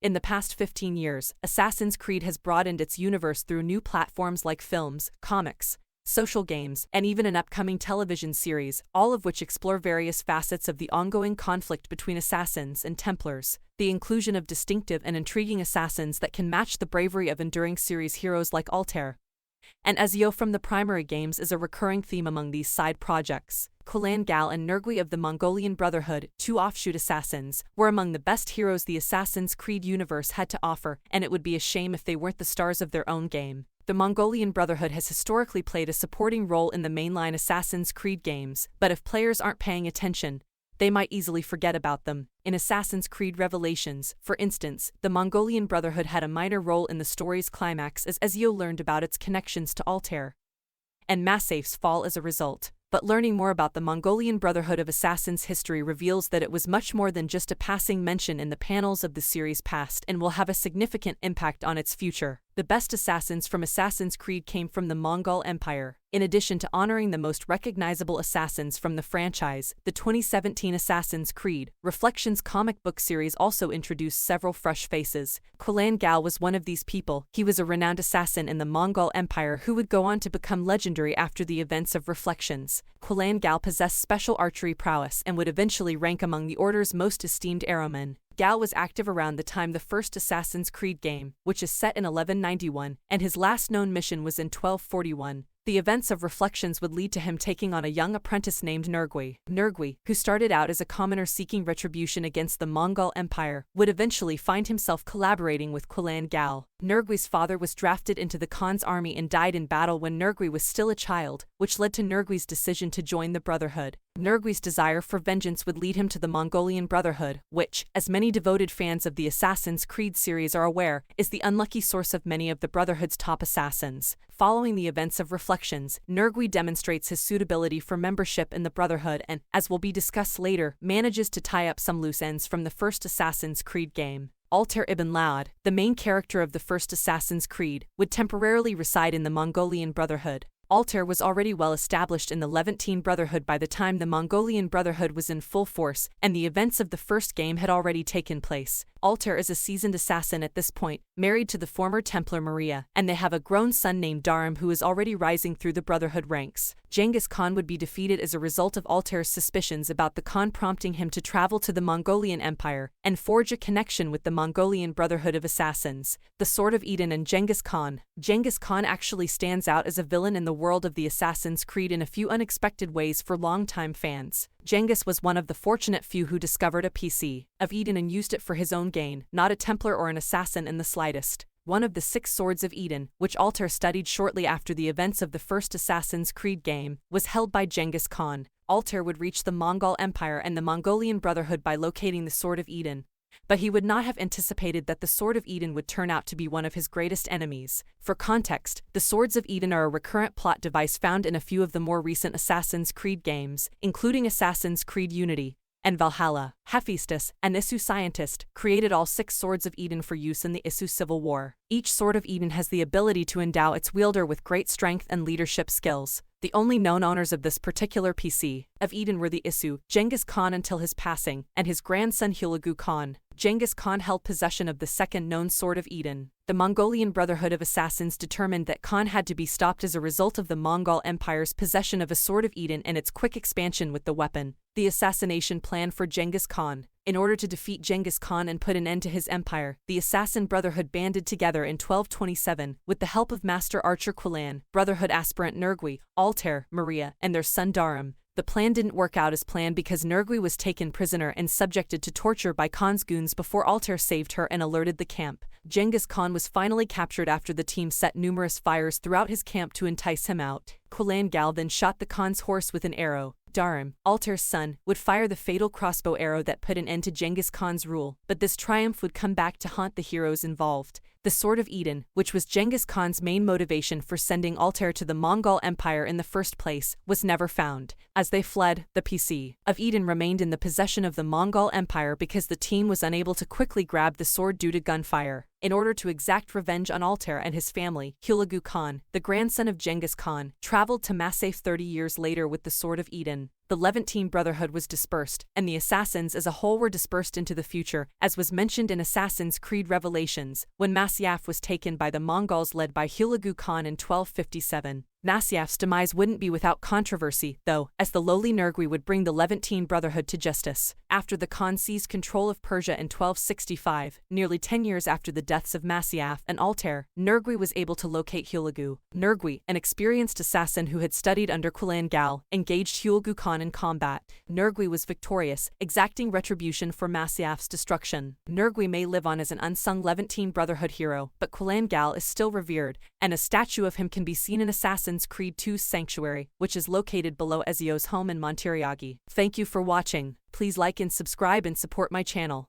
In the past 15 years, Assassin's Creed has broadened its universe through new platforms like films, comics, social games, and even an upcoming television series, all of which explore various facets of the ongoing conflict between assassins and Templars. The inclusion of distinctive and intriguing assassins that can match the bravery of enduring series heroes like Altair and Ezio from the primary games is a recurring theme among these side projects. Kulan Gal and Nergui of the Mongolian Brotherhood, two offshoot assassins, were among the best heroes the Assassin's Creed universe had to offer, and it would be a shame if they weren't the stars of their own game. The Mongolian Brotherhood has historically played a supporting role in the mainline Assassin's Creed games, but if players aren't paying attention, they might easily forget about them. In Assassin's Creed Revelations, for instance, the Mongolian Brotherhood had a minor role in the story's climax as Ezio learned about its connections to Altair and Massafe's fall as a result. But learning more about the Mongolian Brotherhood of Assassins' history reveals that it was much more than just a passing mention in the panels of the series' past and will have a significant impact on its future. The best assassins from Assassin's Creed came from the Mongol Empire. In addition to honoring the most recognizable assassins from the franchise, the 2017 Assassin's Creed Reflections comic book series also introduced several fresh faces. Kulan Gal was one of these people. He was a renowned assassin in the Mongol Empire who would go on to become legendary after the events of Reflections. Kulan Gal possessed special archery prowess and would eventually rank among the Order's most esteemed arrowmen. Gal was active around the time the first Assassin's Creed game, which is set in 1191, and his last known mission was in 1241. The events of Reflections would lead to him taking on a young apprentice named Nergui. Nergui, who started out as a commoner seeking retribution against the Mongol Empire, would eventually find himself collaborating with Kulan Gal. Nergui's father was drafted into the Khan's army and died in battle when Nergui was still a child, which led to Nergui's decision to join the Brotherhood. Nergui's desire for vengeance would lead him to the Mongolian Brotherhood, which, as many devoted fans of the Assassin's Creed series are aware, is the unlucky source of many of the Brotherhood's top assassins. Following the events of Reflections, Nergui demonstrates his suitability for membership in the Brotherhood and, as will be discussed later, manages to tie up some loose ends from the first Assassin's Creed game. Altair ibn Laud, the main character of the first Assassin's Creed, would temporarily reside in the Mongolian Brotherhood. Altair was already well established in the Levantine Brotherhood by the time the Mongolian Brotherhood was in full force, and the events of the first game had already taken place. Altair is a seasoned assassin at this point, married to the former Templar Maria, and they have a grown son named Darim who is already rising through the Brotherhood ranks. Genghis Khan would be defeated as a result of Altair's suspicions about the Khan, prompting him to travel to the Mongolian Empire and forge a connection with the Mongolian Brotherhood of Assassins. The Sword of Eden and Genghis Khan. Genghis Khan actually stands out as a villain in the world of the Assassin's Creed in a few unexpected ways for longtime fans. Genghis was one of the fortunate few who discovered a PC of Eden and used it for his own gain, not a Templar or an assassin in the slightest. One of the 6 Swords of Eden, which Altair studied shortly after the events of the first Assassin's Creed game, was held by Genghis Khan. Altair would reach the Mongol Empire and the Mongolian Brotherhood by locating the Sword of Eden, but he would not have anticipated that the Sword of Eden would turn out to be one of his greatest enemies. For context, the Swords of Eden are a recurrent plot device found in a few of the more recent Assassin's Creed games, including Assassin's Creed Unity and Valhalla. Hephaestus, an Isu scientist, created all 6 Swords of Eden for use in the Isu Civil War. Each Sword of Eden has the ability to endow its wielder with great strength and leadership skills. The only known owners of this particular PC of Eden were the Isu, Genghis Khan until his passing, and his grandson Hulagu Khan. Genghis Khan held possession of the second known Sword of Eden. The Mongolian Brotherhood of Assassins determined that Khan had to be stopped as a result of the Mongol Empire's possession of a Sword of Eden and its quick expansion with the weapon. The assassination plan for Genghis Khan. In order to defeat Genghis Khan and put an end to his empire, the Assassin Brotherhood banded together in 1227, with the help of Master Archer Kulan, Brotherhood aspirant Nergui, Altair, Maria, and their son Darim. The plan didn't work out as planned because Nergui was taken prisoner and subjected to torture by Khan's goons before Altair saved her and alerted the camp. Genghis Khan was finally captured after the team set numerous fires throughout his camp to entice him out. Kulan Gal then shot the Khan's horse with an arrow. Darim, Altair's son, would fire the fatal crossbow arrow that put an end to Genghis Khan's rule, but this triumph would come back to haunt the heroes involved. The Sword of Eden, which was Genghis Khan's main motivation for sending Altair to the Mongol Empire in the first place, was never found. As they fled, the PC of Eden remained in the possession of the Mongol Empire because the team was unable to quickly grab the sword due to gunfire. In order to exact revenge on Altair and his family, Hulagu Khan, the grandson of Genghis Khan, traveled to Massaf 30 years later with the Sword of Eden. the Levantine Brotherhood was dispersed, and the assassins as a whole were dispersed into the future, as was mentioned in Assassin's Creed Revelations, when Masyaf was taken by the Mongols led by Hulagu Khan in 1257. Masyaf's demise wouldn't be without controversy, though, as the lowly Nergui would bring the Levantine Brotherhood to justice. After the Khan seized control of Persia in 1265, nearly 10 years after the deaths of Masyaf and Altair, Nergui was able to locate Hulagu. Nergui, an experienced assassin who had studied under Qulan Gal, engaged Hulagu Khan in combat. Nergui was victorious, exacting retribution for Masyaf's destruction. Nergui may live on as an unsung Levantine Brotherhood hero, but Qulan Gal is still revered, and a statue of him can be seen in Assassin's Creed 2's Sanctuary, which is located below Ezio's home in Monteriagi. Thank you for watching. Please like and subscribe and support my channel.